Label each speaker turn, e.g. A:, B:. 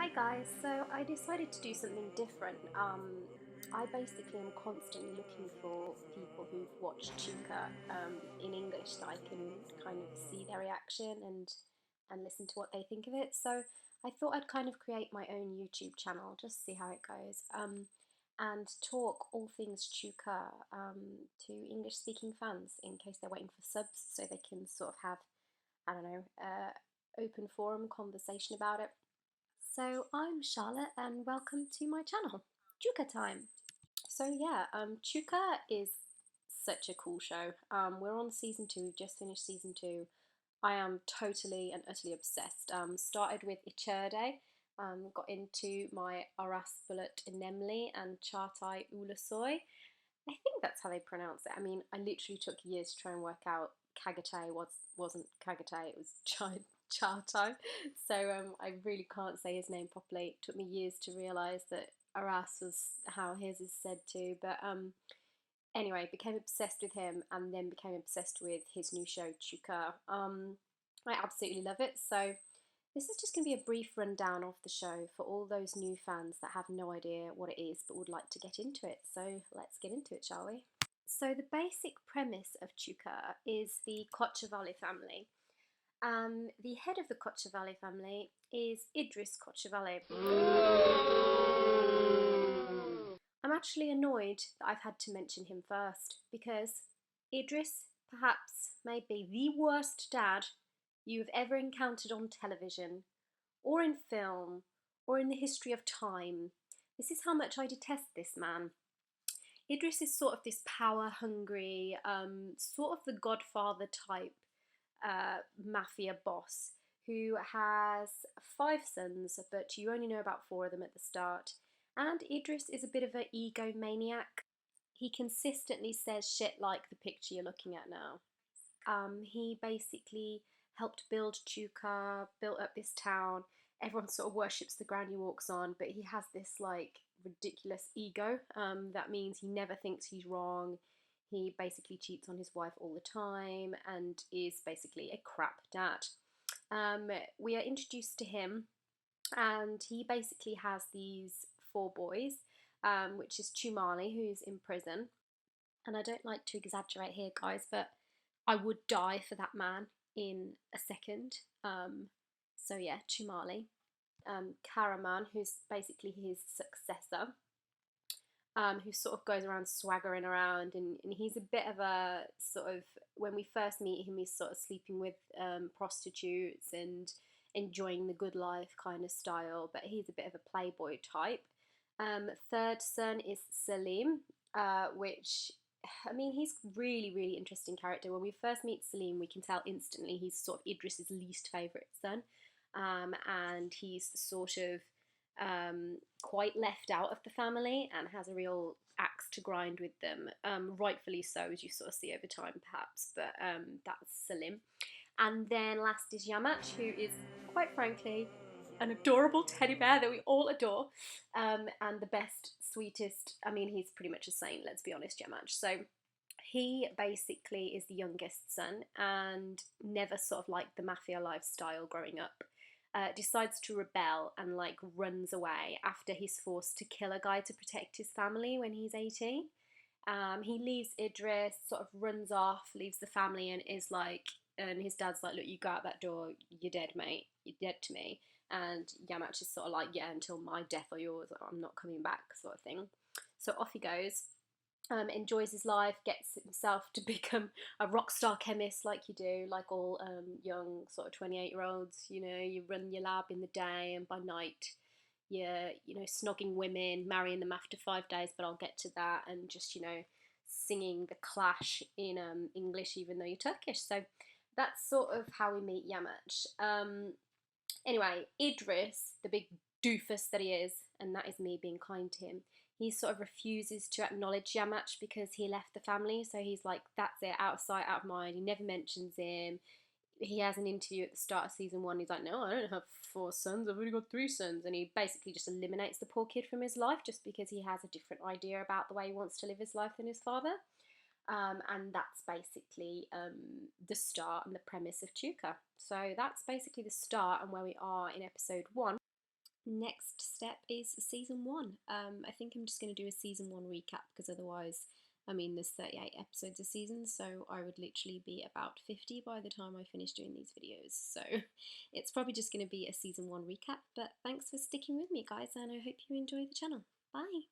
A: Hi guys, so I decided to do something different. I basically am constantly looking for people who've watched Chuka in English that I can kind of see their reaction and listen to what they think of it. So I thought I'd kind of create my own YouTube channel, just see how it goes, and talk all things Chuka to English-speaking fans in case they're waiting for subs, so they can sort of have, I don't know, open forum conversation about it. So I'm Charlotte and welcome to my channel, Chuka Time. So yeah, Chuka is such a cool show. We're on season two, we've just finished season two. I am totally and utterly obsessed. Started with Icherde, got into my Aras Bulut Inemli and Chartai Ulusoy. I think that's how they pronounce it. I mean, I literally took years to try and work out Kagate wasn't Kagate, it was Chartai. So I really can't say his name properly. It took me years to realise that Aras was how his is said to. But anyway, became obsessed with him and then became obsessed with his new show, Chuka. I absolutely love it. So this is just going to be a brief rundown of the show for all those new fans that have no idea what it is but would like to get into it. So let's get into it, shall we? So the basic premise of Chuka is the Kochevali family. The head of the Kochevali family is Idris Kochevali. I'm actually annoyed that I've had to mention him first because Idris perhaps may be the worst dad you have ever encountered on television, or in film, or in the history of time. This is how much I detest this man. Idris is sort of this power hungry, sort of the Godfather type mafia boss who has five sons, but you only know about four of them at the start. And Idris is a bit of an egomaniac. He consistently says shit like the picture you're looking at now. He basically helped build Chuka, built up this town. Everyone sort of worships the ground he walks on, but he has this like ridiculous ego. That means he never thinks he's wrong. He basically cheats on his wife all the time and is basically a crap dad. We are introduced to him, and he basically has these four boys, which is Chumali, who's in prison. And I don't like to exaggerate here, guys, but I would die for that man in a second. So yeah, Chumali. Karaman, who's basically his successor, who sort of goes around swaggering around, and he's a bit of a sort of, when we first meet him, he's sort of sleeping with prostitutes and enjoying the good life kind of style, but he's a bit of a playboy type. Third son is Salim, which, I mean, he's really, really interesting character. When we first meet Salim, we can tell instantly he's sort of Idris's least favourite son, and he's sort of quite left out of the family and has a real axe to grind with them. Rightfully so, as you sort of see over time, perhaps, but that's Salim. And then last is Yamach, who is, quite frankly, an adorable teddy bear that we all adore, and the best, sweetest. I mean, he's pretty much a saint, let's be honest, Yamach. So he basically is the youngest son and never sort of liked the mafia lifestyle growing up. Decides to rebel and like runs away after he's forced to kill a guy to protect his family when he's 18. He leaves Idris, sort of runs off, leaves the family, and is like, and his dad's like, look, you go out that door, you're dead, mate, you're dead to me. And Yamach is sort of like, yeah, until my death or yours, I'm not coming back, sort of thing. So off he goes. Enjoys his life, gets himself to become a rock star chemist like you do, like all young sort of 28-year-olds. You know, you run your lab in the day and by night you're, snogging women, marrying them after 5 days, but I'll get to that, and just, singing the Clash in English even though you're Turkish. So that's sort of how we meet Yamach. Anyway, Idris, the big doofus that he is, and that is me being kind to him, he sort of refuses to acknowledge Yamach because he left the family. So he's like, that's it, out of sight, out of mind. He never mentions him. He has an interview at the start of season one. He's like, no, I don't have four sons. I've only got three sons. And he basically just eliminates the poor kid from his life just because he has a different idea about the way he wants to live his life than his father. And that's basically the start and the premise of Chuka. So that's basically the start and where we are in episode one. Next step is season one. I think I'm just going to do a season one recap because otherwise, I mean, there's 38 episodes a season, so I would literally be about 50 by the time I finish doing these videos. So it's probably just going to be a season one recap. But thanks for sticking with me, guys, and I hope you enjoy the channel. Bye!